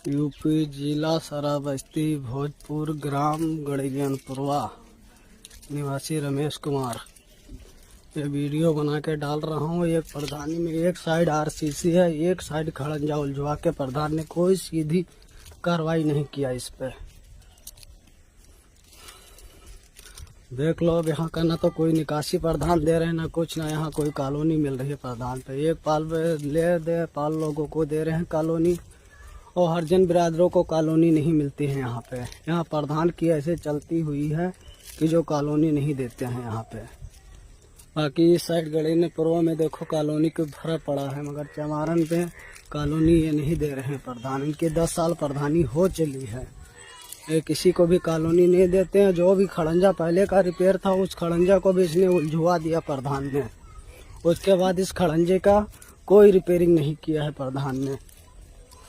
UP जिला सराबस्ती भोजपुर ग्राम गड़ियनपुरवा निवासी रमेश कुमार। ये वीडियो बना के डाल रहा हूँ। एक प्रधानी में एक साइड आरसीसी है, एक साइड खड़ंजा उलझवा के प्रधान ने कोई सीधी कार्रवाई नहीं किया इस पे। देख लो, अब यहाँ का ना तो कोई निकासी प्रधान दे रहे हैं ना कुछ, ना यहाँ कोई कॉलोनी मिल रही है प्रधान पे। एक पाल लोगों को दे रहे हैं कॉलोनी और हरिजन बिरादरों को कॉलोनी नहीं मिलती है यहाँ पे। यहाँ प्रधान की ऐसे चलती हुई है कि जो कॉलोनी नहीं देते हैं यहाँ पे। बाकी इस साइड गड़ियनपुरवा में देखो कॉलोनी को भरा पड़ा है, मगर चमारन पे कॉलोनी ये नहीं दे रहे हैं प्रधान। इनके 10 साल प्रधानी हो चली है, ये किसी को भी कॉलोनी नहीं देते हैं। जो भी खड़ंजा पहले का रिपेयर था उस खड़ंजा को भी इसने उलझवा दिया प्रधान ने। उसके बाद इस खड़ंजे का कोई रिपेयरिंग नहीं किया है प्रधान ने।